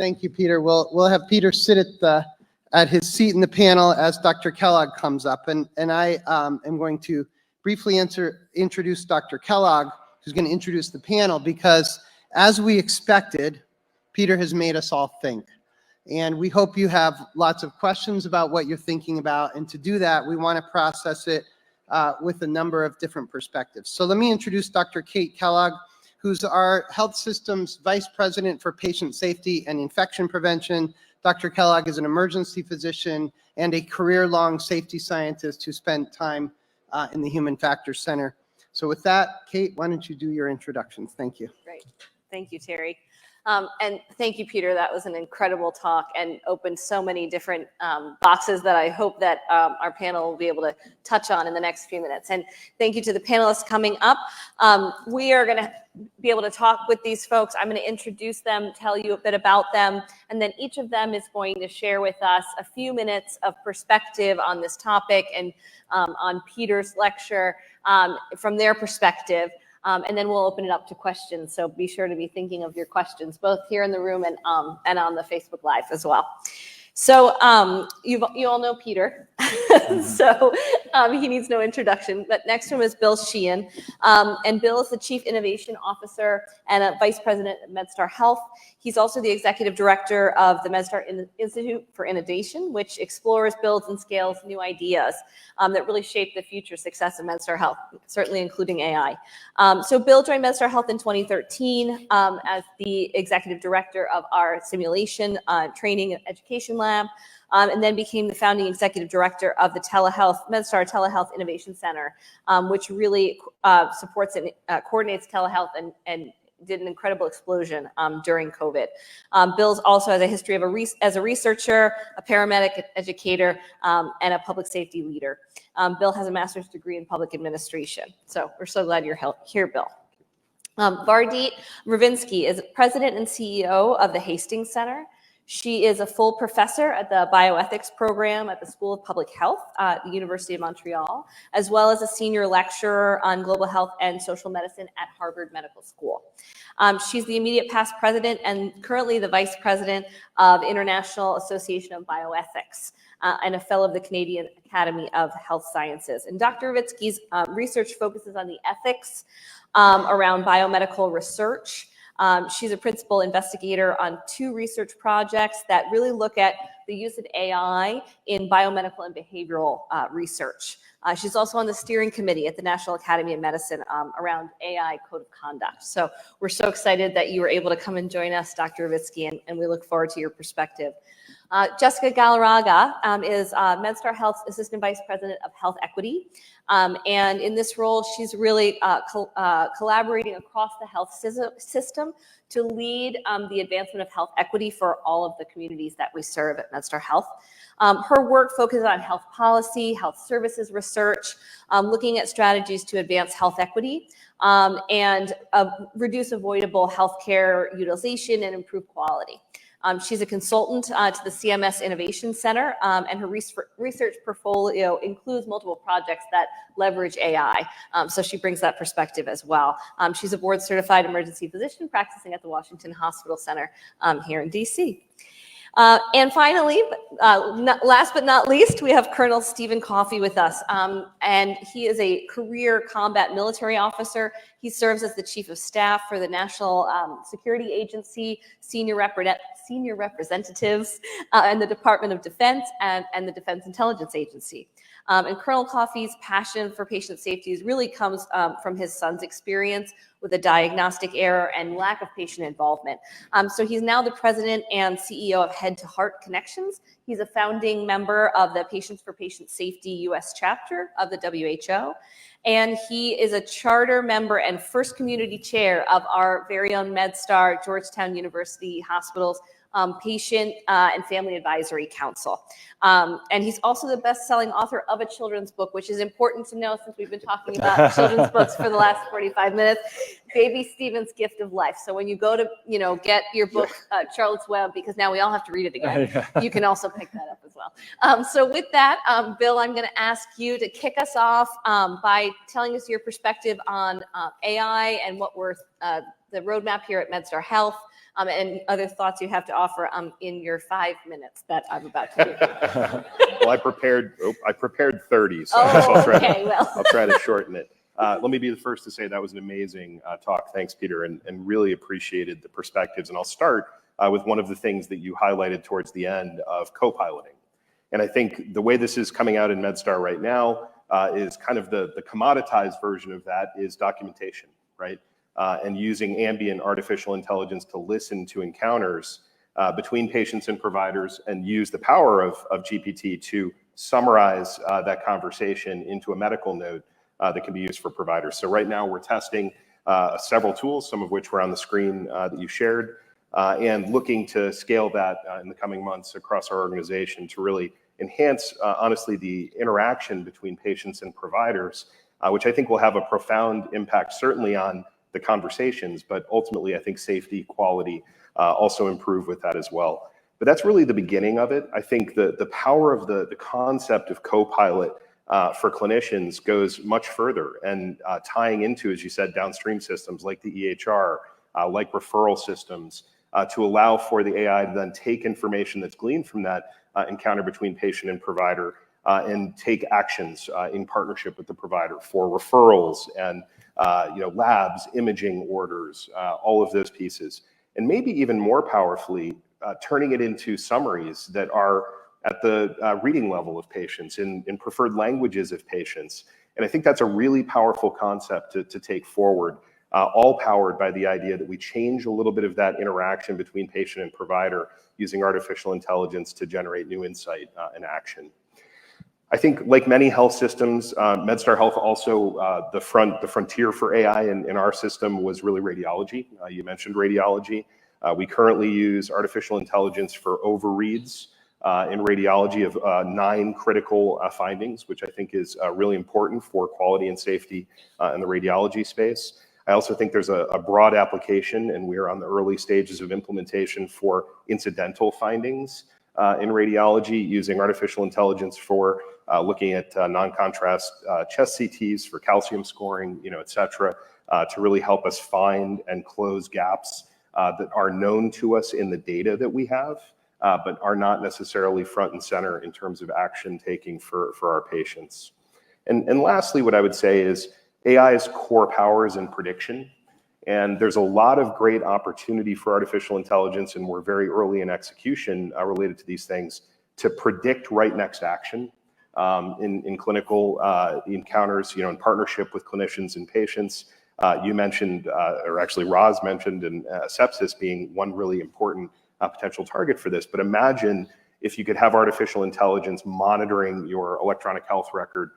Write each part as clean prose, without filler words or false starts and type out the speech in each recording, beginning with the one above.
Thank you, Peter. We'll have Peter sit at his seat in the panel as Dr. Kellogg comes up, and I am going to briefly introduce Dr. Kellogg, who's going to introduce the panel, because as we expected, Peter has made us all think. And we hope you have lots of questions about what you're thinking about, and to do that, we want to process it with a number of different perspectives. So let me introduce Dr. Kate Kellogg, who's our health system's vice president for patient safety and infection prevention. Dr. Kellogg is an emergency physician and a career-long safety scientist who spent time in the Human Factors Center. So with that, Kate, why don't you do your introductions? Thank you. Great. Thank you, Terry. And thank you, Peter. That was an incredible talk and opened so many different boxes that I hope that our panel will be able to touch on in the next few minutes. And thank you to the panelists coming up. We are going to be able to talk with these folks. I'm going to introduce them, tell you a bit about them, and then each of them is going to share with us a few minutes of perspective on this topic and on Peter's lecture from their perspective. And then we'll open it up to questions. So be sure to be thinking of your questions, both here in the room and on the Facebook Live as well. So you all know Peter, so he needs no introduction. But next to him is Bill Sheehan, and Bill is the Chief Innovation Officer and a Vice President at MedStar Health. He's also the Executive Director of the MedStar Institute for Innovation, which explores, builds, and scales new ideas that really shape the future success of MedStar Health, certainly including AI. So Bill joined MedStar Health in 2013 as the Executive Director of our Simulation, Training, and Education Lab, and then became the founding Executive Director of the MedStar Telehealth Innovation Center, which really supports and coordinates telehealth and did an incredible explosion during COVID. Bill's also has a history of as a researcher, a paramedic, educator, and a public safety leader. Bill has a master's degree in public administration. So we're so glad you're here, Bill. Vardit Ravinsky is president and CEO of the Hastings Center. She is a full professor at the bioethics program at the School of Public Health at the University of Montreal, as well as a senior lecturer on global health and social medicine at Harvard Medical School. She's the immediate past president and currently the vice president of International Association of Bioethics and a fellow of the Canadian Academy of Health Sciences. And Dr. Ravinsky's research focuses on the ethics around biomedical research. She's a principal investigator on 2 research projects that really look at the use of AI in biomedical and behavioral research. She's also on the steering committee at the National Academy of Medicine around AI code of conduct. So we're so excited that you were able to come and join us, Dr. Ravinsky, and we look forward to your perspective. Jessica Galarraga is MedStar Health's Assistant Vice President of Health Equity. And in this role, she's really collaborating across the health system to lead the advancement of health equity for all of the communities that we serve at MedStar Health. Her work focuses on health policy, health services research, looking at strategies to advance health equity and reduce avoidable healthcare utilization and improve quality. She's a consultant to the CMS Innovation Center, and her research portfolio includes multiple projects that leverage AI. So she brings that perspective as well. She's a board-certified emergency physician practicing at the Washington Hospital Center here in DC. And finally, last but not least, we have Colonel Stephen Coffey with us. And he is a career combat military officer. He serves as the Chief of Staff for the National Security Agency, senior representatives, and the Department of Defense and the Defense Intelligence Agency. And Colonel Coffey's passion for patient safety really comes from his son's experience with a diagnostic error and lack of patient involvement. So he's now the president and CEO of Head to Heart Connections. He's a founding member of the Patients for Patient Safety U.S. chapter of the WHO. And he is a charter member and first community chair of our very own MedStar Georgetown University Hospital's Patient and Family Advisory Council. And he's also the best-selling author of a children's book, which is important to know since we've been talking about children's books for the last 45 minutes, Baby Stephen's Gift of Life. So when you go to, get your book, Charlotte's Web, because now we all have to read it again, you can also pick that up as well. well. So with that, Bill, I'm going to ask you to kick us off by telling us your perspective on AI and what we're the roadmap here at MedStar Health, and other thoughts you have to offer in your 5 minutes that I'm about to do. Well, I prepared 30, so I'll try to shorten it. Let me be the first to say that was an amazing talk. Thanks, Peter, and really appreciated the perspectives. And I'll start with one of the things that you highlighted towards the end of co-piloting. And I think the way this is coming out in MedStar right now is kind of the commoditized version of that is documentation, right? And using ambient artificial intelligence to listen to encounters between patients and providers and use the power of GPT to summarize that conversation into a medical note that can be used for providers. So right now we're testing several tools, some of which were on the screen that you shared, and looking to scale that in the coming months across our organization to really enhance, honestly, the interaction between patients and providers, which I think will have a profound impact, certainly on the conversations, but ultimately I think safety, quality also improve with that as well. But that's really the beginning of it. I think the power of the concept of co-pilot for clinicians goes much further, and tying into, as you said, downstream systems like the EHR, like referral systems, to allow for the AI to then take information that's gleaned from that encounter between patient and provider and take actions in partnership with the provider for referrals and labs, imaging orders, all of those pieces. And maybe even more powerfully, turning it into summaries that are at the reading level of patients, in preferred languages of patients. And I think that's a really powerful concept to take forward, all powered by the idea that we change a little bit of that interaction between patient and provider using artificial intelligence to generate new insight and action. I think, like many health systems, MedStar Health also, the frontier for AI in our system was really radiology. You mentioned radiology. We currently use artificial intelligence for overreads in radiology of 9 critical findings, which I think is really important for quality and safety in the radiology space. I also think there's a broad application, and we're on the early stages of implementation for incidental findings in radiology, using artificial intelligence for looking at non-contrast chest CTs for calcium scoring, et cetera, to really help us find and close gaps that are known to us in the data that we have, but are not necessarily front and center in terms of action taking for our patients. And lastly, what I would say is AI's core powers in prediction. And there's a lot of great opportunity for artificial intelligence, and we're very early in execution related to these things, to predict right next action in clinical encounters, in partnership with clinicians and patients. You mentioned, or actually Roz mentioned, and sepsis being one really important potential target for this. But imagine if you could have artificial intelligence monitoring your electronic health record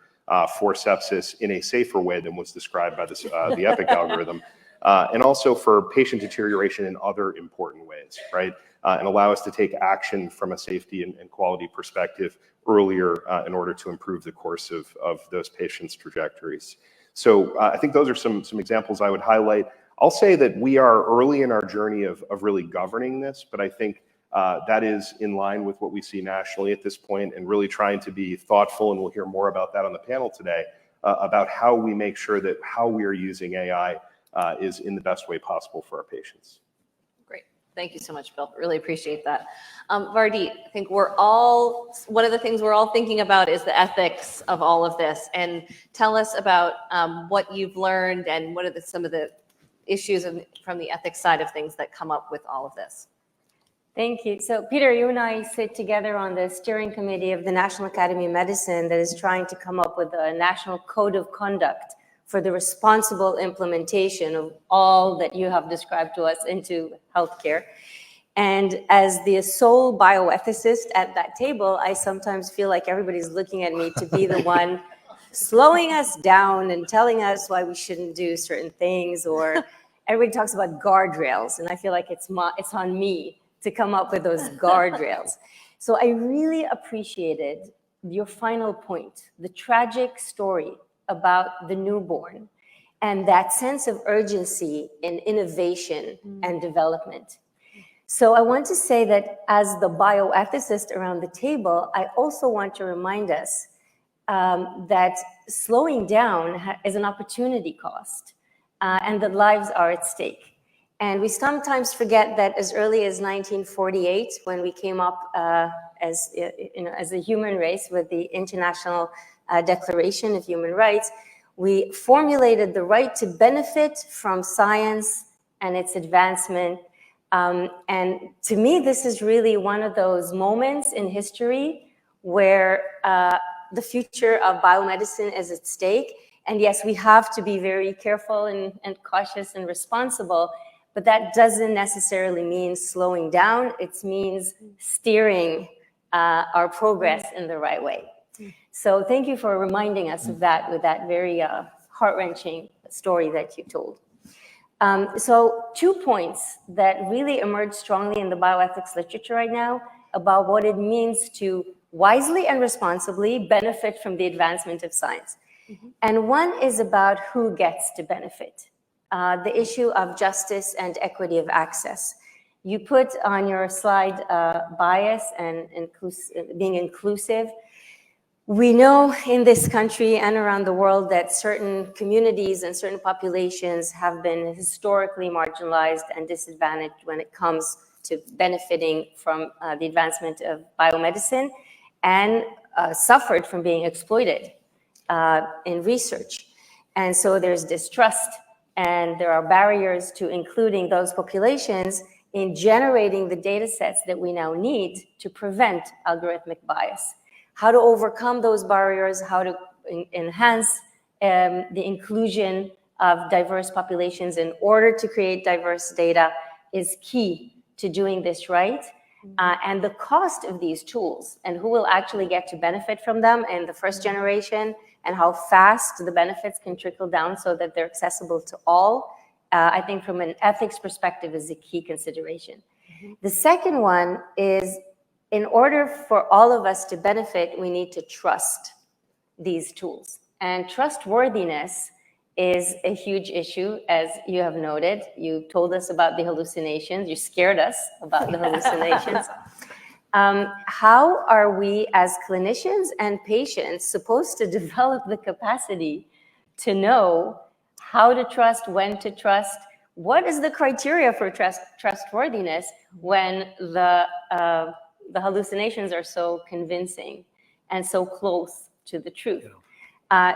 for sepsis in a safer way than was described by the EPIC algorithm. And also for patient deterioration in other important ways, right? And allow us to take action from a safety and quality perspective earlier in order to improve the course of those patients' trajectories. So I think those are some examples I would highlight. I'll say that we are early in our journey of really governing this, but I think that is in line with what we see nationally at this point, and really trying to be thoughtful, and we'll hear more about that on the panel today, about how we make sure that how we are using AI is in the best way possible for our patients. Great. Thank you so much, Bill. Really appreciate that. Vardeep, I think one of the things we're all thinking about is the ethics of all of this. And tell us about what you've learned and what are some of the issues from the ethics side of things that come up with all of this. Thank you. So Peter, you and I sit together on the steering committee of the National Academy of Medicine that is trying to come up with a national code of conduct for the responsible implementation of all that you have described to us into healthcare. And as the sole bioethicist at that table, I sometimes feel like everybody's looking at me to be the one slowing us down and telling us why we shouldn't do certain things, or everybody talks about guardrails, and I feel like it's on me to come up with those guardrails. So I really appreciated your final point, the tragic story about the newborn and that sense of urgency in innovation and development. So I want to say that as the bioethicist around the table, I also want to remind us that slowing down is an opportunity cost, and that lives are at stake. And we sometimes forget that as early as 1948, when we came up as a human race with the International Declaration of Human Rights, we formulated the right to benefit from science and its advancement. And to me, this is really one of those moments in history where the future of biomedicine is at stake. And yes, we have to be very careful and cautious and responsible, but that doesn't necessarily mean slowing down. It means steering our progress in the right way. So thank you for reminding us of that with that very heart-wrenching story that you told. So 2 points that really emerge strongly in the bioethics literature right now about what it means to wisely and responsibly benefit from the advancement of science. And one is about who gets to benefit. The issue of justice and equity of access. You put on your slide bias and being inclusive. We know in this country and around the world that certain communities and certain populations have been historically marginalized and disadvantaged when it comes to benefiting from the advancement of biomedicine, and suffered from being exploited in research. And so there's distrust, and there are barriers to including those populations in generating the data sets that we now need to prevent algorithmic bias. How to overcome those barriers, how to enhance the inclusion of diverse populations in order to create diverse data is key to doing this right. And the cost of these tools and who will actually get to benefit from them in the first generation, and how fast the benefits can trickle down so that they're accessible to all, I think from an ethics perspective is a key consideration. The second one is, in order for all of us to benefit, we need to trust these tools. And trustworthiness is a huge issue, as you have noted. You told us about the hallucinations. You scared us about the hallucinations. How are we as clinicians and patients supposed to develop the capacity to know how to trust, when to trust? What is the criteria for trustworthiness when the hallucinations are so convincing and so close to the truth?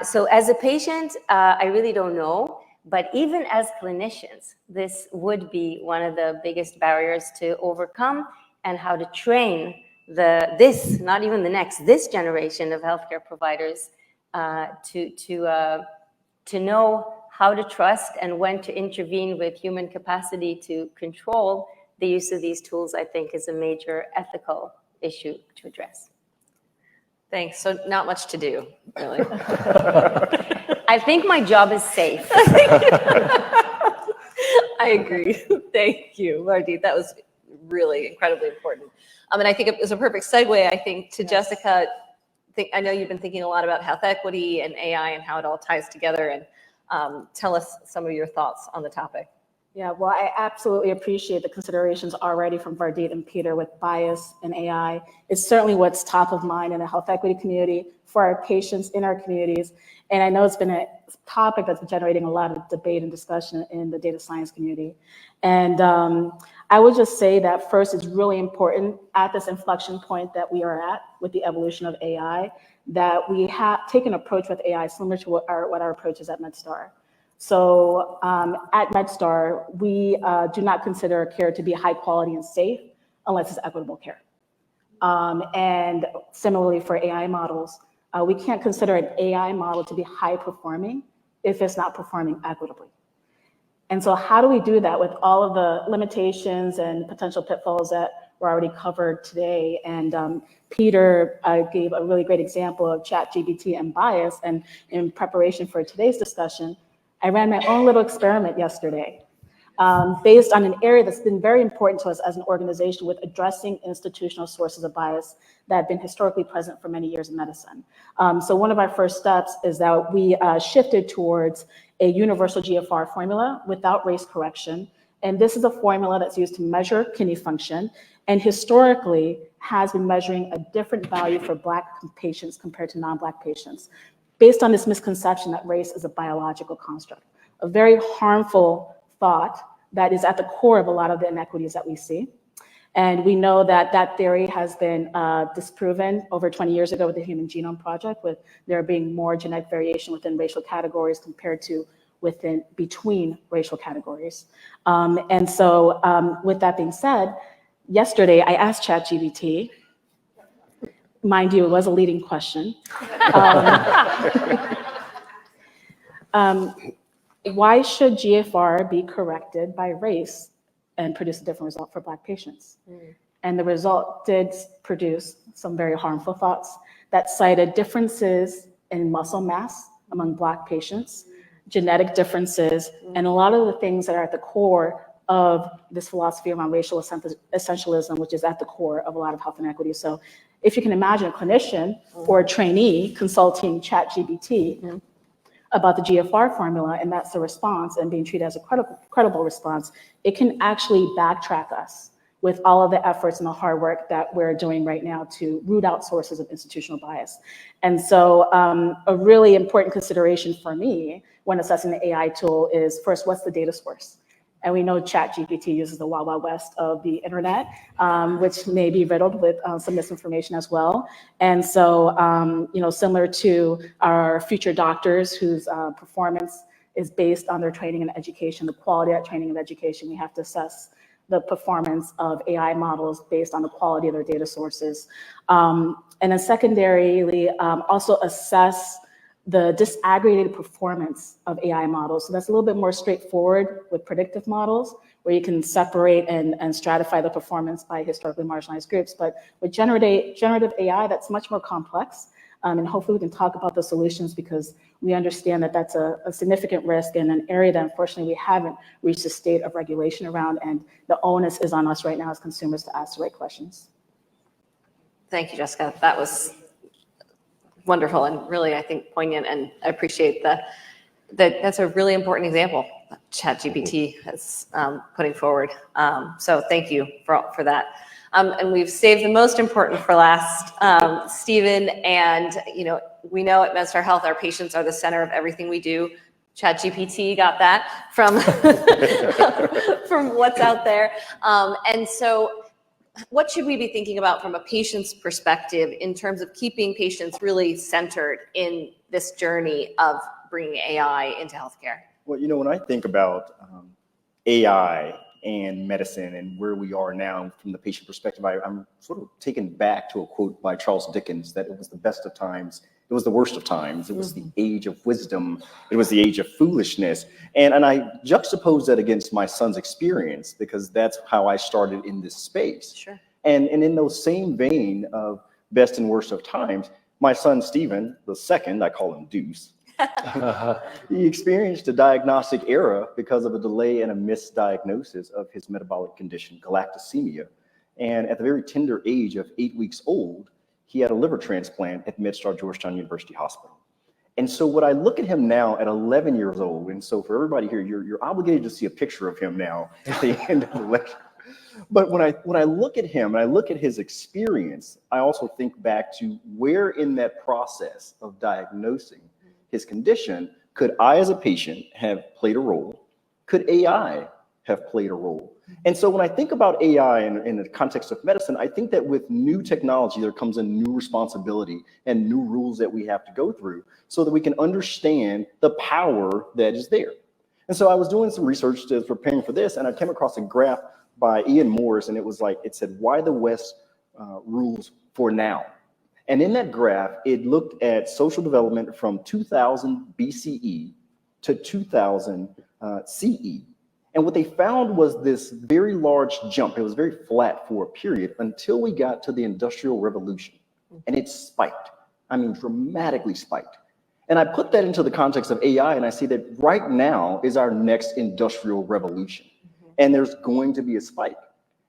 So as a patient, I really don't know, but even as clinicians, this would be one of the biggest barriers to overcome, and how to train this generation of healthcare providers to know how to trust and when to intervene with human capacity to control the use of these tools, I think, is a major ethical issue to address. Thanks. So not much to do, really. I think my job is safe. I agree. Thank you, Marti. That was really incredibly important. And I think it was a perfect segue, I think, to Jessica. I know you've been thinking a lot about health equity and AI and how it all ties together, and tell us some of your thoughts on the topic. Yeah, well, I absolutely appreciate the considerations already from Vardit and Peter with bias and AI. It's certainly what's top of mind in the health equity community for our patients in our communities. And I know it's been a topic that's been generating a lot of debate and discussion in the data science community. And I would just say that first, it's really important at this inflection point that we are at with the evolution of AI, that we have taken an approach with AI similar to what our approach is at MedStar. So at MedStar, we do not consider care to be high quality and safe unless it's equitable care. And similarly for AI models, we can't consider an AI model to be high performing if it's not performing equitably. And so how do we do that with all of the limitations and potential pitfalls that were already covered today? And Peter gave a really great example of ChatGPT and bias. And in preparation for today's discussion, I ran my own little experiment yesterday based on an area that's been very important to us as an organization with addressing institutional sources of bias that have been historically present for many years in medicine. So one of our first steps is that we shifted towards a universal GFR formula without race correction And this is a formula that's used to measure kidney function, and historically has been measuring a different value for Black patients compared to non-Black patients, based on this misconception that race is a biological construct, a very harmful thought that is at the core of a lot of the inequities that we see. And we know that that theory has been disproven over 20 years ago with the Human Genome Project, with there being more genetic variation within racial categories compared to between racial categories. And so with that being said, yesterday I asked ChatGPT, mind you, it was a leading question. Why should GFR be corrected by race and produce a different result for Black patients? And the result did produce some very harmful thoughts that cited differences in muscle mass among Black patients, genetic differences, and a lot of the things that are at the core of this philosophy around racial essentialism, which is at the core of a lot of health inequities. So if you can imagine a clinician or a trainee consulting ChatGPT about the GFR formula, and that's the response and being treated as a credible response, it can actually backtrack us with all of the efforts and the hard work that we're doing right now to root out sources of institutional bias. And so a really important consideration for me when assessing the AI tool is, first, what's the data source? And we know ChatGPT uses the Wild Wild West of the internet, which may be riddled with some misinformation as well. And so, similar to our future doctors whose performance is based on their training and education, the quality of that training and education, we have to assess the performance of AI models based on the quality of their data sources. And then secondarily, also assess the disaggregated performance of AI models. So that's a little bit more straightforward with predictive models, where you can separate and stratify the performance by historically marginalized groups. But with generative AI, that's much more complex. And hopefully we can talk about the solutions, because we understand that that's a significant risk and an area that unfortunately we haven't reached a state of regulation around. And the onus is on us right now as consumers to ask the right questions. Thank you, Jessica. That was wonderful and really, I think, poignant. And I appreciate that's a really important example that ChatGPT is putting forward. So thank you for that. And we've saved the most important for last, Stephen. And we know at MedStar Health, our patients are the center of everything we do. ChatGPT got that from from what's out there. And so, what should we be thinking about from a patient's perspective in terms of keeping patients really centered in this journey of bringing AI into healthcare? Well, when I think about AI and medicine and where we are now from the patient perspective, I'm sort of taken back to a quote by Charles Dickens that it was the best of times, it was the worst of times, it was the age of wisdom, it was the age of foolishness. And I juxtapose that against my son's experience, because that's how I started in this space. Sure. And in those same vein of best and worst of times, my son Stephen, the second, I call him Deuce, he experienced a diagnostic error because of a delay and a misdiagnosis of his metabolic condition, galactosemia. And at the very tender age of 8 weeks old, he had a liver transplant at MedStar Georgetown University Hospital. And so what I look at him now at 11 years old, and so for everybody here, you're obligated to see a picture of him now at the end of the lecture. But when I look at him and I look at his experience, I also think back to where in that process of diagnosing his condition could I as a patient have played a role? Could AI have played a role? And so when I think about AI in the context of medicine, I think that with new technology, there comes a new responsibility and new rules that we have to go through so that we can understand the power that is there. And so I was doing some research to preparing for this, and I came across a graph by Ian Morris, and it said, why the West rules for now. And in that graph, it looked at social development from 2000 BCE to 2000 CE. And what they found was this very large jump. It was very flat for a period until we got to the Industrial Revolution. And it spiked. I mean, dramatically spiked. And I put that into the context of AI, and I see that right now is our next industrial revolution. And there's going to be a spike.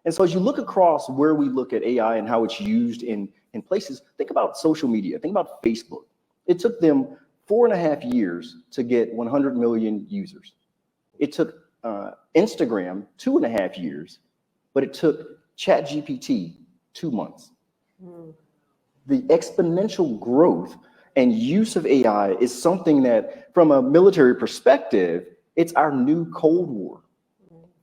And so as you look across where we look at AI and how it's used in places, think about social media, think about Facebook. It took them 4.5 years to get 100 million users. It took Instagram 2.5 years, but it took ChatGPT 2 months. The exponential growth and use of AI is something that, from a military perspective, it's our new Cold War.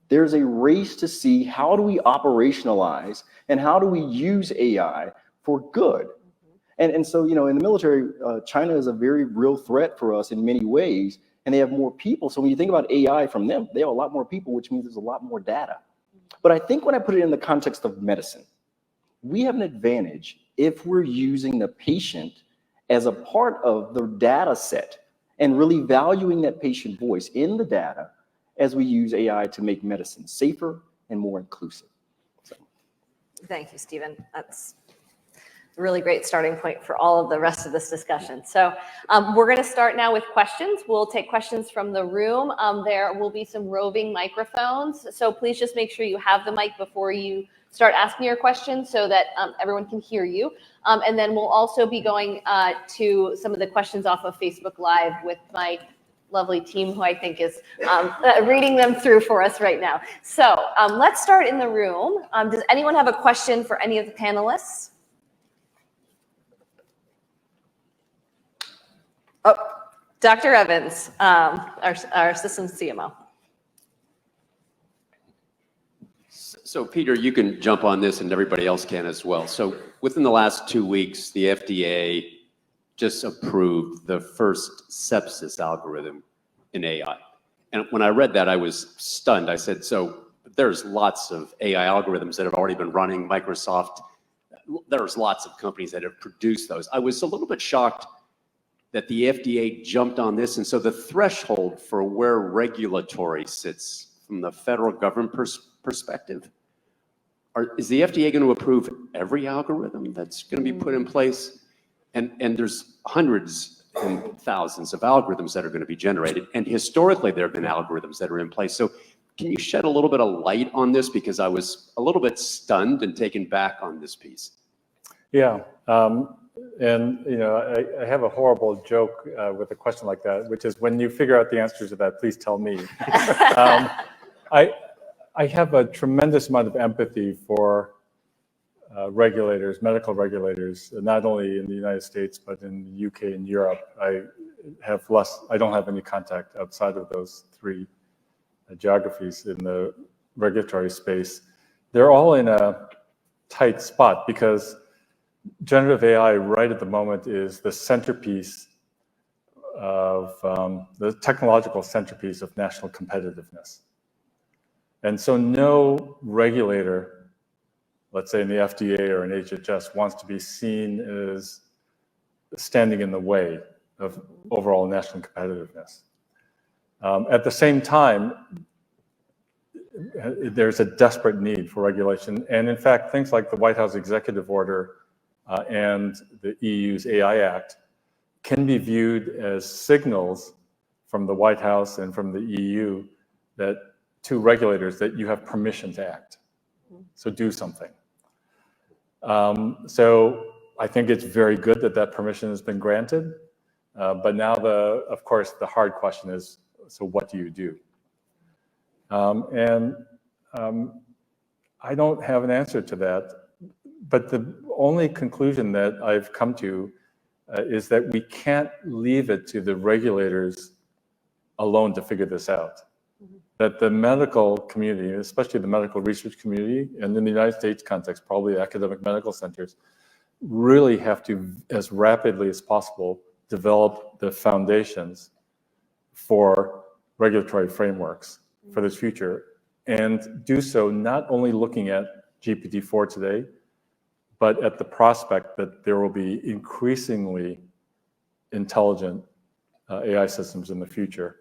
There's a race to see how do we operationalize and how do we use AI for good. And so, in the military, China is a very real threat for us in many ways, and they have more people. So when you think about AI from them, they have a lot more people, which means there's a lot more data. But I think when I put it in the context of medicine, we have an advantage if we're using the patient as a part of the data set and really valuing that patient voice in the data as we use AI to make medicine safer and more inclusive. So. Thank you, Stephen. That's a really great starting point for all of the rest of this discussion. So we're going to start now with questions. We'll take questions from the room. There will be some roving microphones. So please just make sure you have the mic before you start asking your questions so that everyone can hear you. And then we'll also be going to some of the questions off of Facebook Live with my lovely team who I think is reading them through for us right now. So let's start in the room. Does anyone have a question for any of the panelists? Oh, Dr. Evans, our systems CMO. So Peter, you can jump on this and everybody else can as well. So within the last 2 weeks, the FDA just approved the first sepsis algorithm in AI. And when I read that, I was stunned. I said, so there's lots of AI algorithms that have already been running. Microsoft, there's lots of companies that have produced those. I was a little bit shocked that the FDA jumped on this. And so the threshold for where regulatory sits from the federal government perspective, is the FDA going to approve every algorithm that's going to be put in place? And there's hundreds and thousands of algorithms that are going to be generated. And historically, there have been algorithms that are in place. So can you shed a little bit of light on this? Because I was a little bit stunned and taken back on this piece. Yeah. And, I have a horrible joke with a question like that, which is when you figure out the answers to that, please tell me. I have a tremendous amount of empathy for regulators, medical regulators, not only in the United States, but in the UK and Europe. I don't have any contact outside of those three geographies in the regulatory space. They're all in a tight spot because generative AI right at the moment is the centerpiece of the technological centerpiece of national competitiveness. And so no regulator, let's say in the FDA or in HHS, wants to be seen as standing in the way of overall national competitiveness. At the same time, there's a desperate need for regulation. And in fact, things like the White House Executive Order and the EU's AI Act can be viewed as signals from the White House and from the EU to regulators that you have permission to act. So do something. So I think it's very good that permission has been granted. But now, of course, the hard question is, so what do you do? I don't have an answer to that. But the only conclusion that I've come to is that we can't leave it to the regulators alone to figure this out. That the medical community, especially the medical research community, and in the United States context, probably academic medical centers, really have to, as rapidly as possible, develop the foundations for regulatory frameworks for this future, and do so not only looking at GPT-4 today, but at the prospect that there will be increasingly intelligent AI systems in the future.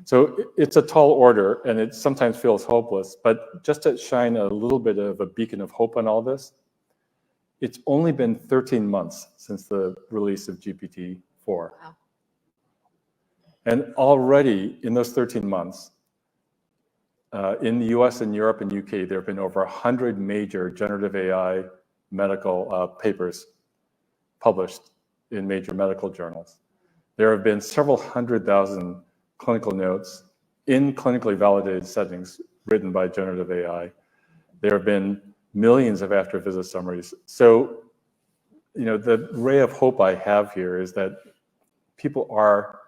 So it's a tall order, and it sometimes feels hopeless, but just to shine a little bit of a beacon of hope on all this, it's only been 13 months since the release of GPT-4. Wow. And already in those 13 months, in the US and Europe and UK, there have been over 100 major generative AI medical papers published in major medical journals. There have been several 100,000 clinical notes in clinically validated settings written by generative AI. There have been millions of after visit summaries. So, the ray of hope I have here is that people are,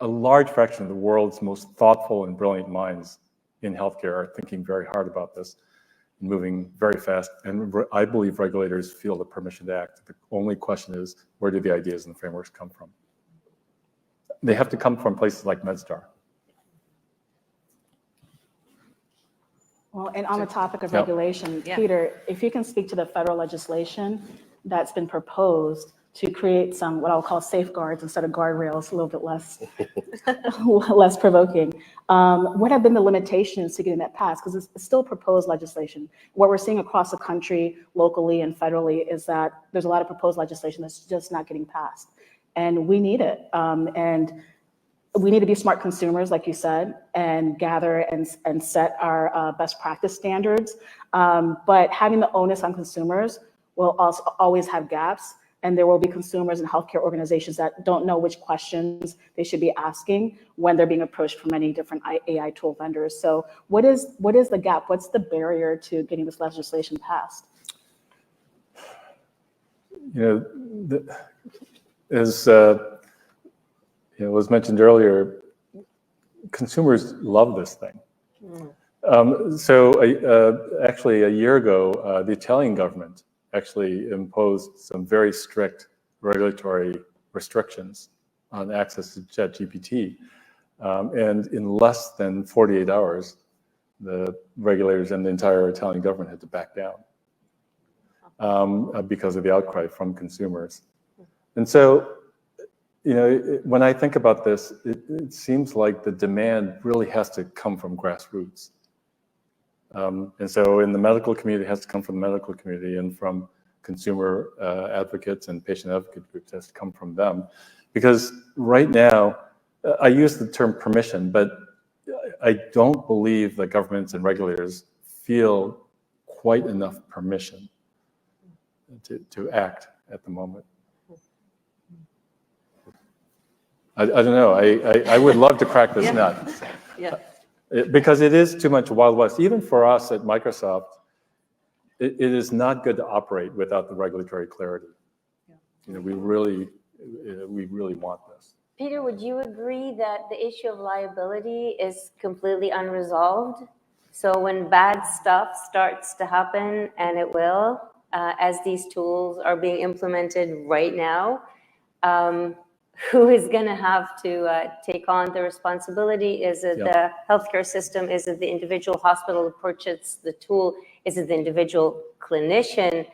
a large fraction of the world's most thoughtful and brilliant minds in healthcare are thinking very hard about this, and moving very fast. And I believe regulators feel the permission to act. The only question is, where do the ideas and the frameworks come from? They have to come from places like MedStar. Well, and on the topic of Yep. regulation, Yeah. Peter, if you can speak to the federal legislation that's been proposed to create some, what I'll call safeguards instead of guardrails, a little bit less, less provoking. What have been the limitations to getting that passed? Because it's still proposed legislation. What we're seeing across the country, locally and federally, is that there's a lot of proposed legislation that's just not getting passed. And we need it. And we need to be smart consumers, like you said, and gather and set our best practice standards. But having the onus on consumers will also always have gaps. And there will be consumers and healthcare organizations that don't know which questions they should be asking when they're being approached from many different AI tool vendors. So what is the gap? What's the barrier to getting this legislation passed? As was mentioned earlier, consumers love this thing. Actually, a year ago, the Italian government actually imposed some very strict regulatory restrictions on access to ChatGPT. And in less than 48 hours, the regulators and the entire Italian government had to back down because of the outcry from consumers. And so, when I think about this, it seems like the demand really has to come from grassroots. And so in the medical community, it has to come from the medical community, and from consumer advocates and patient advocate groups, it has to come from them. Because right now, I use the term permission, but I don't believe that governments and regulators feel quite enough permission to act at the moment. I don't know. I would love to crack this nut. Yeah. Because it is too much Wild West. Even for us at Microsoft, it is not good to operate without the regulatory clarity. We really want this. Peter, would you agree that the issue of liability is completely unresolved? So when bad stuff starts to happen, and it will, as these tools are being implemented right now, who is going to have to take on the responsibility? Is it the healthcare system? Is it the individual hospital who purchased the tool? Is it the individual clinician?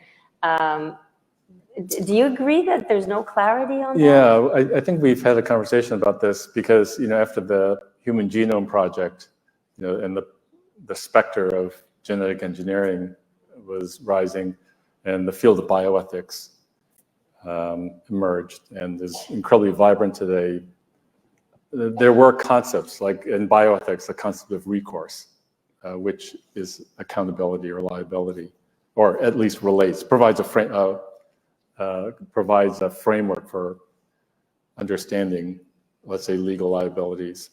Do you agree that there's no clarity on that? Yeah, I think we've had a conversation about this because, after the Human Genome Project, and the specter of genetic engineering was rising, and the field of bioethics emerged and is incredibly vibrant today. There were concepts like in bioethics, the concept of recourse, which is accountability or liability, or at least provides a framework for understanding, let's say, legal liabilities,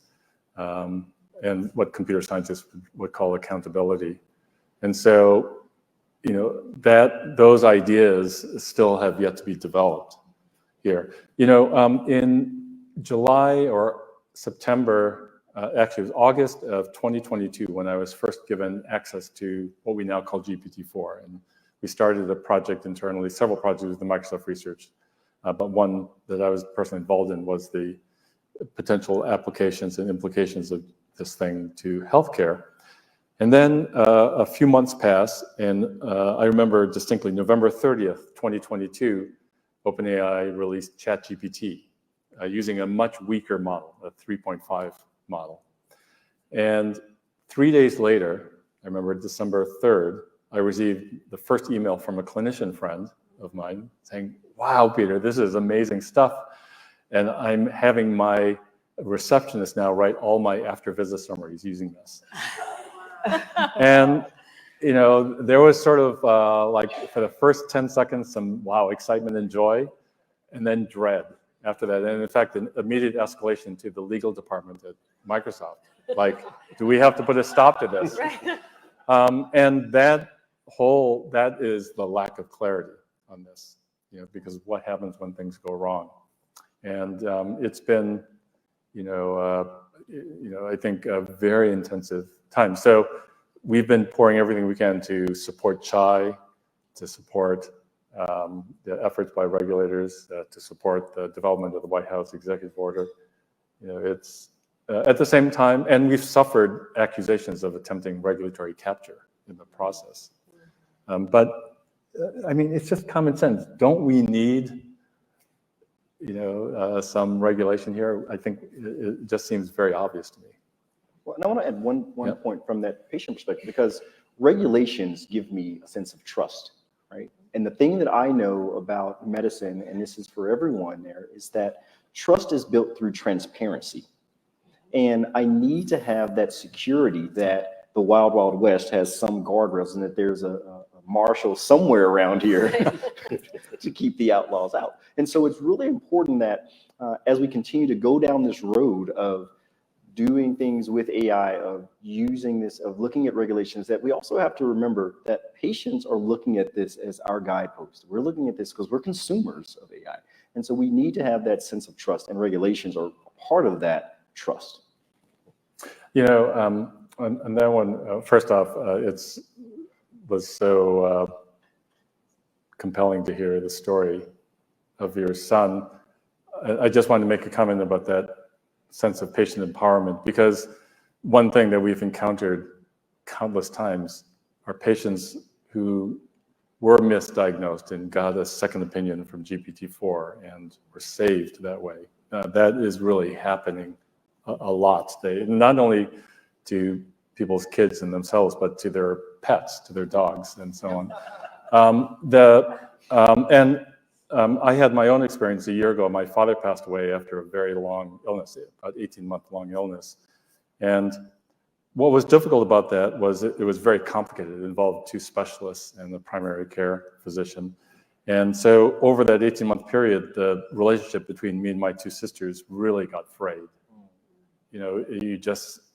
and what computer scientists would call accountability. And so, those ideas still have yet to be developed here. In July or September, actually it was August of 2022 when I was first given access to what we now call GPT-4. And we started a project internally, several projects with the Microsoft research, but one that I was personally involved in was the potential applications and implications of this thing to healthcare. And then a few months pass, and I remember distinctly November 30th, 2022, OpenAI released ChatGPT using a much weaker model, a 3.5 model. And 3 days later, I remember December 3rd, I received the first email from a clinician friend of mine saying, "Wow, Peter, this is amazing stuff. And I'm having my receptionist now write all my after-visit summaries using this." And, there was sort of like for the first 10 seconds, some excitement and joy, and then dread after that. And in fact, an immediate escalation to the legal department at Microsoft. Like, do we have to put a stop to this? Right. And that is the lack of clarity on this, because what happens when things go wrong? And it's been, I think a very intensive time. So we've been pouring everything we can to support CHI, to support the efforts by regulators, to support the development of the White House executive order. It's at the same time, and we've suffered accusations of attempting regulatory capture in the process. But I mean, it's just common sense. Don't we need, some regulation here? I think it just seems very obvious to me. Well, and I want to add one point from that patient perspective, because regulations give me a sense of trust, right? And the thing that I know about medicine, and this is for everyone there, is that trust is built through transparency. And I need to have that security that the Wild Wild West has some guardrails and that there's a marshal somewhere around here to keep the outlaws out. And so it's really important that as we continue to go down this road of doing things with AI, of using this, of looking at regulations, that we also have to remember that patients are looking at this as our guidepost. We're looking at this because we're consumers of AI. And so we need to have that sense of trust, and regulations are part of that trust. On that one, first off, was so compelling to hear the story of your son. I just wanted to make a comment about that sense of patient empowerment, because one thing that we've encountered countless times are patients who were misdiagnosed and got a second opinion from GPT-4 and were saved that way. That is really happening a lot today, not only to people's kids and themselves, but to their pets, to their dogs, and so on. I had my own experience a year ago. My father passed away after a very long illness, about 18-month-long illness. And what was difficult about that was it was very complicated. It involved 2 specialists and a primary care physician. And so over that 18-month period, the relationship between me and my 2 sisters really got frayed.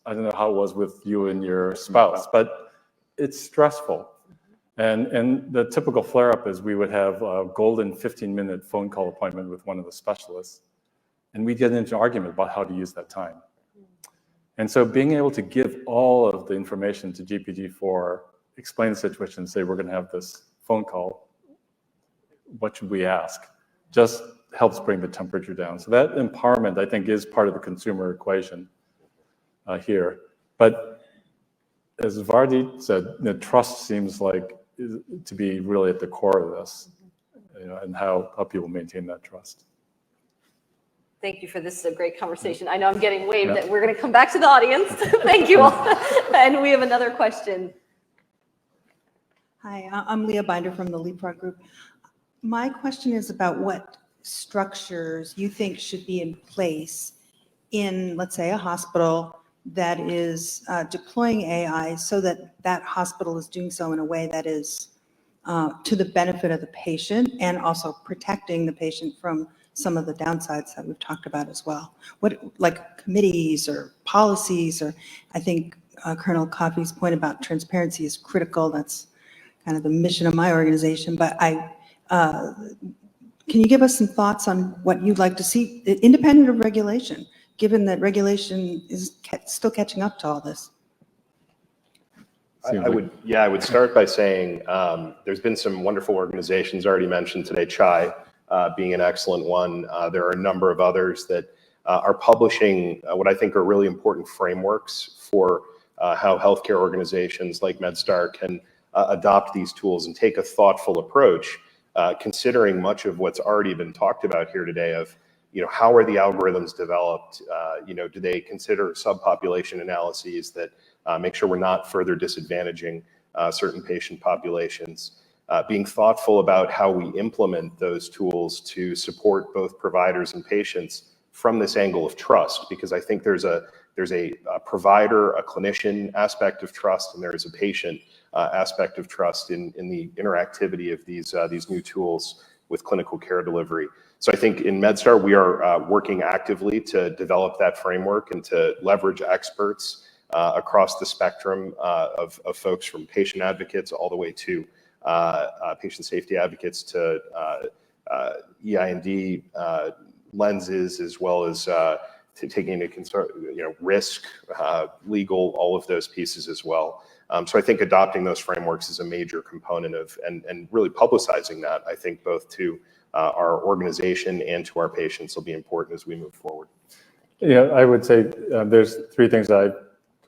I don't know how it was with you and your spouse, but it's stressful. And the typical flare-up is we would have a golden 15-minute phone call appointment with one of the specialists, and we'd get into an argument about how to use that time. And so being able to give all of the information to GPT-4, explain the situation, say we're going to have this phone call, what should we ask, just helps bring the temperature down. So that empowerment, I think, is part of the consumer equation here. But as Vardi said, trust seems like to be really at the core of this, and how people maintain that trust. Thank you for this. Is a great conversation. I know I'm getting waved that we're going to come back to the audience. Thank you all. And we have another question. Hi, I'm Leah Binder from the Leapfrog Group. My question is about what structures you think should be in place in, let's say, a hospital that is deploying AI so that that hospital is doing so in a way that is to the benefit of the patient and also protecting the patient from some of the downsides that we've talked about as well. What, like committees or policies, or I think Colonel Coffey's point about transparency is critical. That's kind of the mission of my organization. But can you give us some thoughts on what you'd like to see, independent of regulation, given that regulation is still catching up to all this? I would start by saying there's been some wonderful organizations already mentioned today, CHI being an excellent one. There are a number of others that are publishing what I think are really important frameworks for how healthcare organizations like MedStar can adopt these tools and take a thoughtful approach, considering much of what's already been talked about here today of, how are the algorithms developed? Do they consider subpopulation analyses that make sure we're not further disadvantaging certain patient populations? Being thoughtful about how we implement those tools to support both providers and patients from this angle of trust, because I think there's a provider, a clinician aspect of trust, and there is a patient aspect of trust in the interactivity of these new tools with clinical care delivery. So I think in MedStar, we are working actively to develop that framework and to leverage experts across the spectrum of folks, from patient advocates all the way to patient safety advocates to EI&D lenses, as well as to taking into consideration, risk, legal, all of those pieces as well. So I think adopting those frameworks is a major component of, and really publicizing that, I think, both to our organization and to our patients will be important as we move forward. Yeah, I would say there's three things I've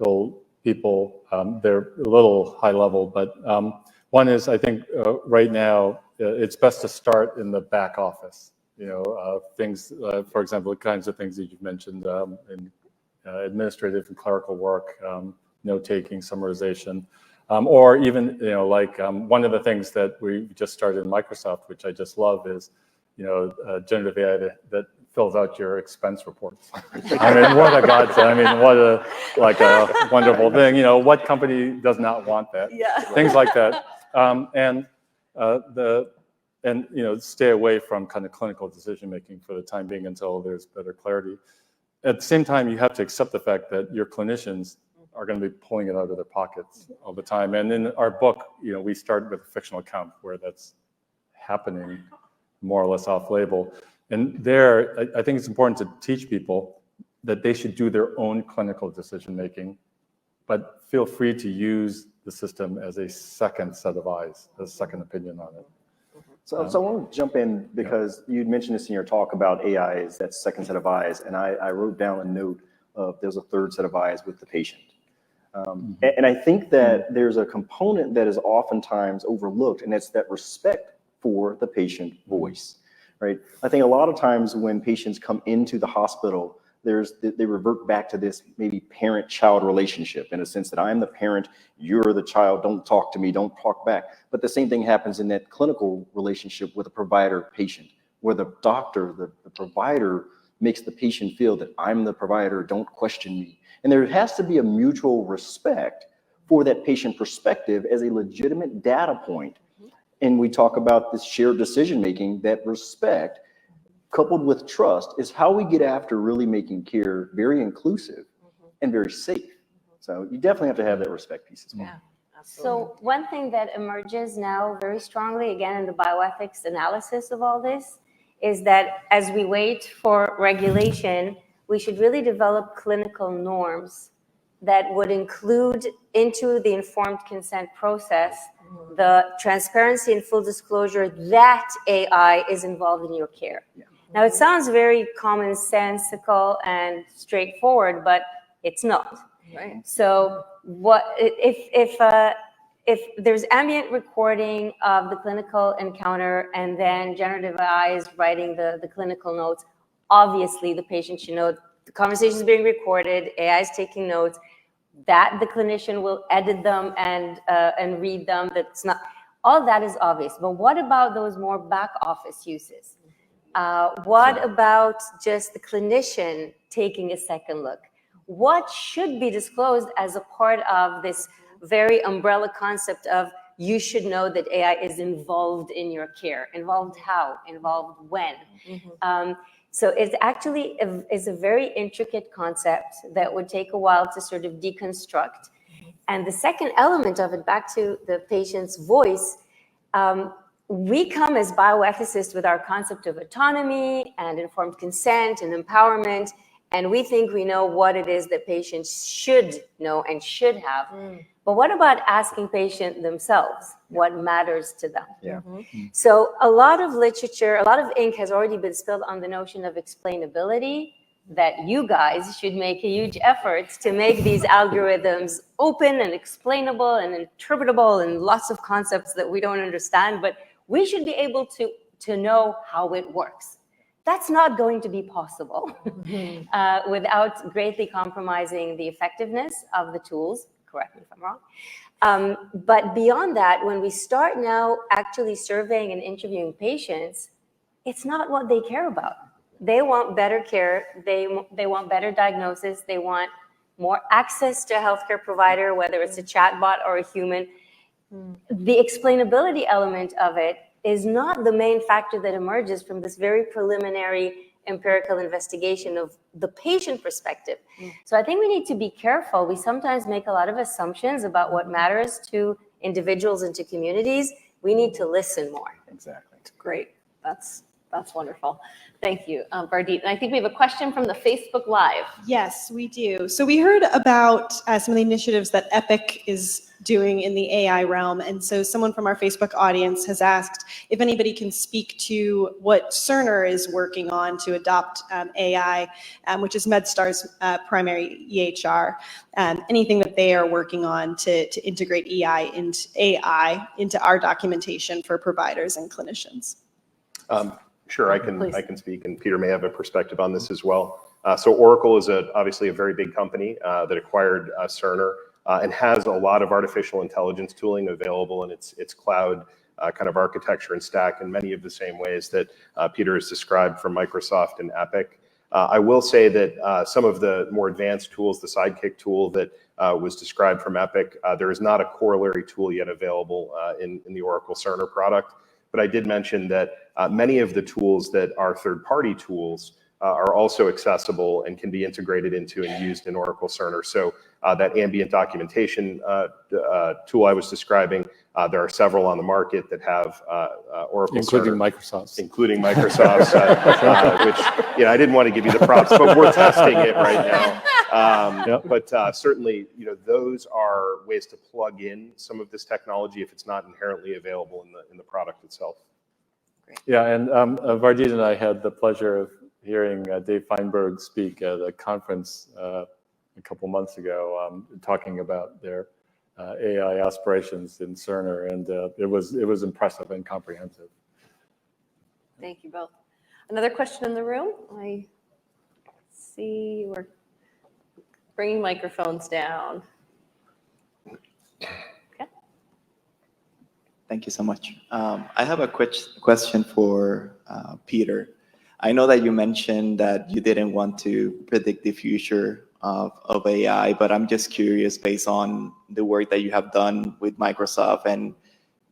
told people. They're a little high level, but one is, I think right now it's best to start in the back office. Things, for example, the kinds of things that you've mentioned in administrative and clerical work, note-taking, summarization, or even, one of the things that we just started in Microsoft, which I just love, is, generative AI that fills out your expense reports. I mean, what a godsend. I mean, what a wonderful thing. What company does not want that? Yeah. Things like that. Stay away from kind of clinical decision-making for the time being until there's better clarity. At the same time, you have to accept the fact that your clinicians are going to be pulling it out of their pockets all the time. And in our book, we start with a fictional account where that's happening more or less off-label. And there, I think it's important to teach people that they should do their own clinical decision-making, but feel free to use the system as a second set of eyes, a second opinion on it. So I want to jump in because you'd mentioned this in your talk about AI as that second set of eyes, and I wrote down a note of there's a third set of eyes with the patient. And I think that there's a component that is oftentimes overlooked, and it's that respect for the patient voice, right? I think a lot of times when patients come into the hospital, they revert back to this maybe parent-child relationship, in a sense that I'm the parent, you're the child, don't talk to me, don't talk back. But the same thing happens in that clinical relationship with a provider-patient, where the doctor, the provider makes the patient feel that I'm the provider, don't question me. And there has to be a mutual respect for that patient perspective as a legitimate data point. And we talk about this shared decision-making, that respect coupled with trust is how we get after really making care very inclusive and very safe. So you definitely have to have that respect piece as well. Yeah, absolutely. So one thing that emerges now very strongly, again, in the bioethics analysis of all this, is that as we wait for regulation, we should really develop clinical norms that would include into the informed consent process the transparency and full disclosure that AI is involved in your care. Yeah. Now, it sounds very commonsensical and straightforward, but it's not. Right. So what if there's ambient recording of the clinical encounter and then generative AI is writing the clinical notes, obviously the patient should know the conversation is being recorded, AI is taking notes, that the clinician will edit them and read them. That's not, all that is obvious. But what about those more back office uses? What about just the clinician taking a second look? What should be disclosed as a part of this very umbrella concept of you should know that AI is involved in your care? Involved how? Involved when? So it's actually is a very intricate concept that would take a while to sort of deconstruct. And the second element of it, back to the patient's voice, we come as bioethicists with our concept of autonomy and informed consent and empowerment, and we think we know what it is that patients should know and should have. But what about asking patients themselves what matters to them? Yeah. So a lot of literature, a lot of ink has already been spilled on the notion of explainability, that you guys should make a huge effort to make these algorithms open and explainable and interpretable and lots of concepts that we don't understand, but we should be able to know how it works. That's not going to be possible without greatly compromising the effectiveness of the tools. Correct me if I'm wrong. But beyond that, when we start now actually surveying and interviewing patients, it's not what they care about. They want better care. They want better diagnosis. They want more access to a healthcare provider, whether it's a chatbot or a human. The explainability element of it is not the main factor that emerges from this very preliminary empirical investigation of the patient perspective. So I think we need to be careful. We sometimes make a lot of assumptions about what matters to individuals and to communities. We need to listen more. Exactly. Great. That's wonderful. Thank you, Vardit. And I think we have a question from the Facebook Live. Yes, we do. So we heard about some of the initiatives that Epic is doing in the AI realm. And so someone from our Facebook audience has asked if anybody can speak to what Cerner is working on to adopt AI, which is MedStar's primary EHR, anything that they are working on to integrate AI into our documentation for providers and clinicians. Sure, I can speak, and Peter may have a perspective on this as well. So Oracle is obviously a very big company that acquired Cerner and has a lot of artificial intelligence tooling available in its cloud kind of architecture and stack in many of the same ways that Peter has described from Microsoft and Epic. I will say that some of the more advanced tools, the Sidekick tool that was described from Epic, there is not a corollary tool yet available in the Oracle Cerner product. But I did mention that many of the tools that are third-party tools are also accessible and can be integrated into and used in Oracle Cerner. So that ambient documentation tool I was describing, there are several on the market that have Oracle including Cerner. Microsoft's. Including Microsoft's, which I didn't want to give you the props, but we're testing it right now. But certainly, those are ways to plug in some of this technology if it's not inherently available in the product itself. Yeah, and Vardit and I had the pleasure of hearing Dave Feinberg speak at a conference a couple months ago, talking about their AI aspirations in Cerner, and it was impressive and comprehensive. Thank you both. Another question in the room? I see we're bringing microphones down. Okay. Thank you so much. I have a quick question for Peter. I know that you mentioned that you didn't want to predict the future of AI, but I'm just curious, based on the work that you have done with Microsoft and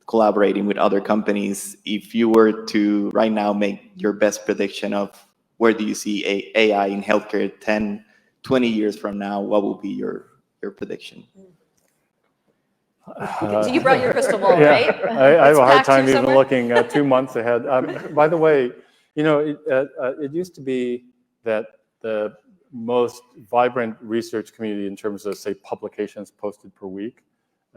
collaborating with other companies, if you were to right now make your best prediction of where do you see AI in healthcare 10, 20 years from now, what will be your prediction? You brought your crystal ball, yeah, right? I have a hard time even somewhere? looking 2 months ahead. By the way, it used to be that the most vibrant research community in terms of, say, publications posted per week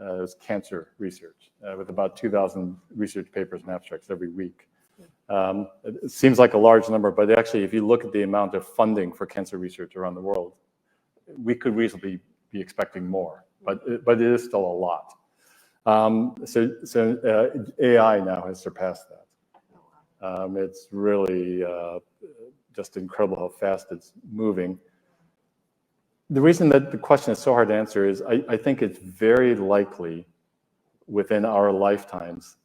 is cancer research, with about 2,000 research papers and abstracts every week. It seems like a large number, but actually, if you look at the amount of funding for cancer research around the world, we could reasonably be expecting more, but it is still a lot. So AI now has surpassed that. It's really just incredible how fast it's moving. The reason that the question is so hard to answer is I think it's very likely within our lifetimes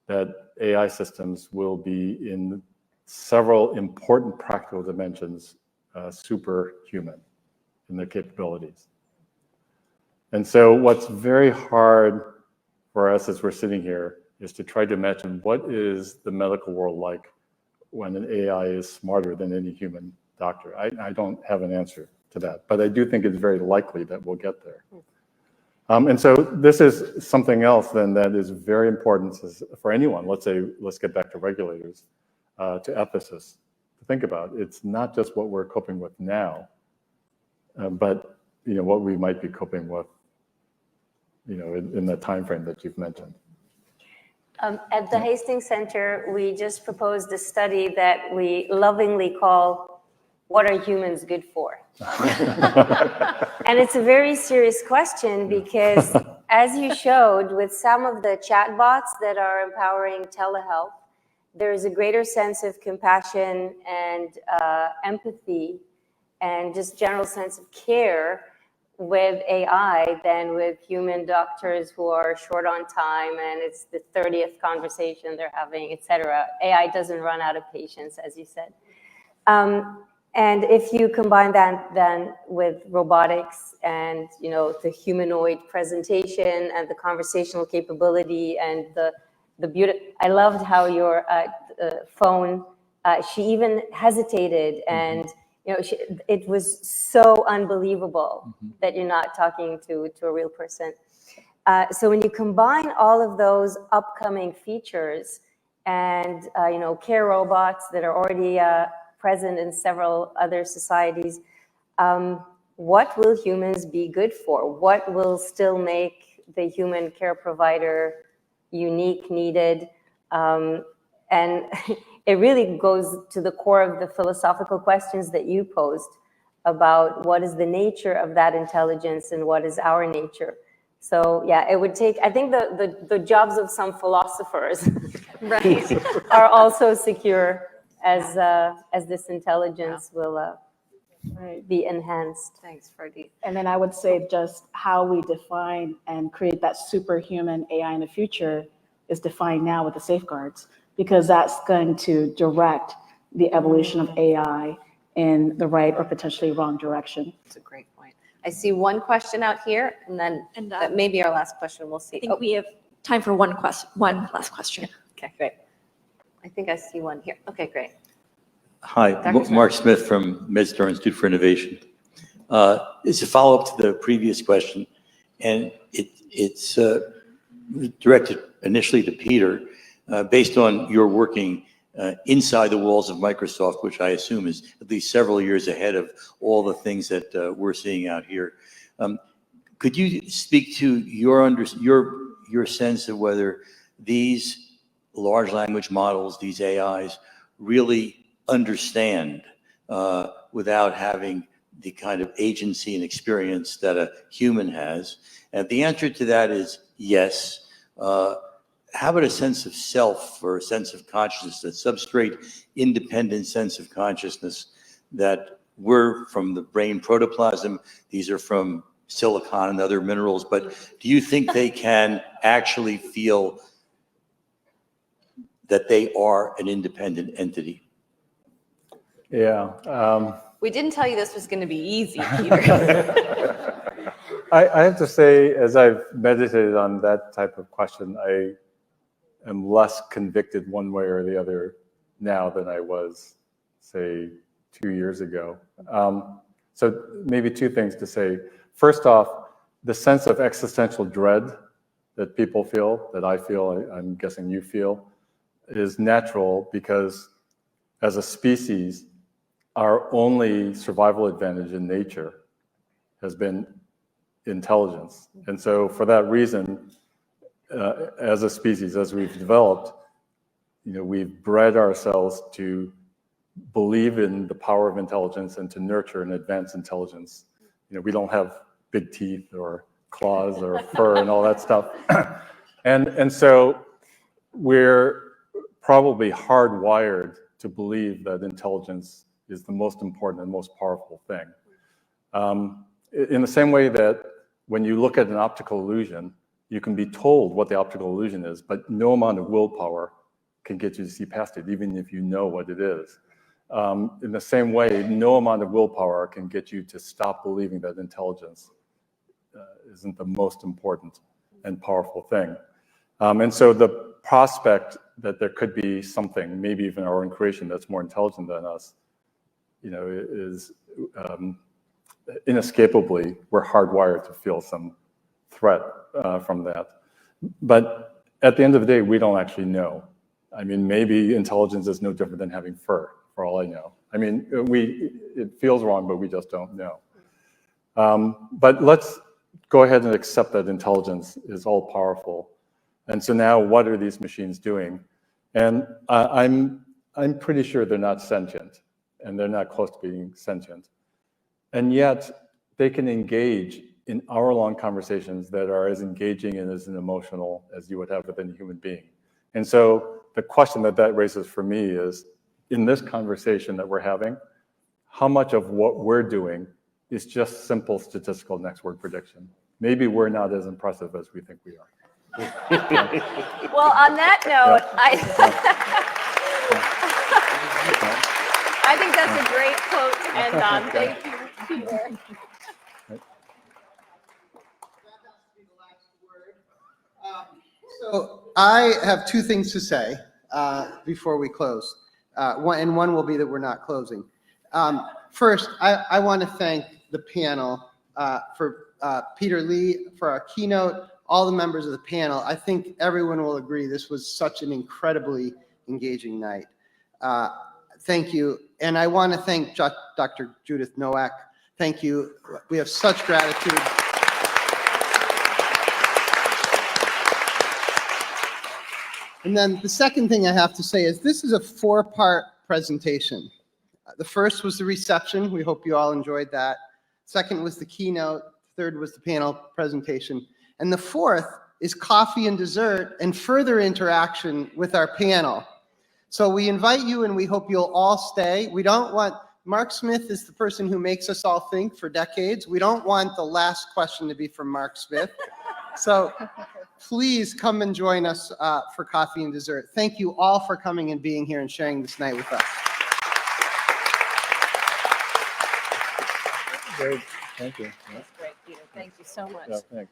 that AI systems will be in several important practical dimensions superhuman in their capabilities. And so what's very hard for us as we're sitting here is to try to imagine what is the medical world like when an AI is smarter than any human doctor. I don't have an answer to that, but I do think it's very likely that we'll get there. And so this is something else then that is very important for anyone. Let's get back to regulators, to ethicists, to think about. It's not just what we're coping with now, but what we might be coping with, in the time frame that you've mentioned. At the Hastings Center, we just proposed a study that we lovingly call "What Are Humans Good For?" And it's a very serious question because, as you showed, with some of the chatbots that are empowering telehealth, there is a greater sense of compassion and empathy and just general sense of care with AI than with human doctors who are short on time and it's the 30th conversation they're having, et cetera. AI doesn't run out of patience, as you said. And if you combine that then with robotics and the humanoid presentation and the conversational capability and the I loved how your phone, she even hesitated, and it was so unbelievable that you're not talking to a real person. So when you combine all of those upcoming features and care robots that are already present in several other societies, what will humans be good for? What will still make the human care provider unique, needed? And it really goes to the core of the philosophical questions that you posed about what is the nature of that intelligence and what is our nature. So yeah, it would take, I think the jobs of some philosophers right, are also secure as this intelligence will be enhanced. Thanks, Fardeep. And then I would say just how we define and create that superhuman AI in the future is defined now with the safeguards, because that's going to direct the evolution of AI in the right or potentially wrong direction. That's a great point. I see one question out here, and then that may be our last question. We'll see. I think we have time for one last question. Okay, great. I think I see one here. Okay, great. Hi, Mark Smith from MedStar Institute for Innovation. It's a follow-up to the previous question, and it's directed initially to Peter, based on your working inside the walls of Microsoft, which I assume is at least several years ahead of all the things that we're seeing out here. Could you speak to your sense of whether these large language models, these AIs, really understand without having the kind of agency and experience that a human has? And the answer to that is yes. How about a sense of self or a sense of consciousness, that substrate independent sense of consciousness that we're from the brain protoplasm? These are from silicon and other minerals, but do you think they can actually feel that they are an independent entity? Yeah. We didn't tell you this was going to be easy, Peter. I have to say, as I've meditated on that type of question, I am less convicted one way or the other now than I was, say, 2 years ago. So maybe two things to say. First off, the sense of existential dread that people feel, that I feel, I'm guessing you feel, is natural, because as a species, our only survival advantage in nature has been intelligence. And so for that reason, as a species, as we've developed, we've bred ourselves to believe in the power of intelligence and to nurture and advance intelligence. We don't have big teeth or claws or fur and all that stuff. And so we're probably hardwired to believe that intelligence is the most important and most powerful thing. In the same way that when you look at an optical illusion, you can be told what the optical illusion is, but no amount of willpower can get you to see past it, even if you know what it is. In the same way, no amount of willpower can get you to stop believing that intelligence isn't the most important and powerful thing. And so the prospect that there could be something, maybe even our own creation, that's more intelligent than us, is inescapably, we're hardwired to feel some threat from that. But at the end of the day, we don't actually know. I mean, maybe intelligence is no different than having fur, for all I know. I mean, it feels wrong, but we just don't know. But let's go ahead and accept that intelligence is all powerful. And so now, what are these machines doing? And I'm pretty sure they're not sentient, and they're not close to being sentient. And yet, they can engage in hour-long conversations that are as engaging and as emotional as you would have with any human being. And so the question that raises for me is, in this conversation that we're having, how much of what we're doing is just simple statistical next word prediction? Maybe we're not as impressive as we think we are. Well, on that note, I think that's a great quote to end on. Thank you, Peter. So I have two things to say before we close. One will be that we're not closing. First, I want to thank the panel for Peter Lee for our keynote, all the members of the panel. I think everyone will agree this was such an incredibly engaging night. Thank you. And I want to thank Dr. Judith Nowak. Thank you. We have such gratitude. And then the second thing I have to say is this is a 4-part presentation. The first was the reception. We hope you all enjoyed that. Second was the keynote. Third was the panel presentation. And the fourth is coffee and dessert and further interaction with our panel. So we invite you and we hope you'll all stay. We don't want, Mark Smith is the person who makes us all think for decades. We don't want the last question to be from Mark Smith. So please come and join us for coffee and dessert. Thank you all for coming and being here and sharing this night with us. Great. Thank you. That's great, Peter. Thank you so much. Yeah, thanks.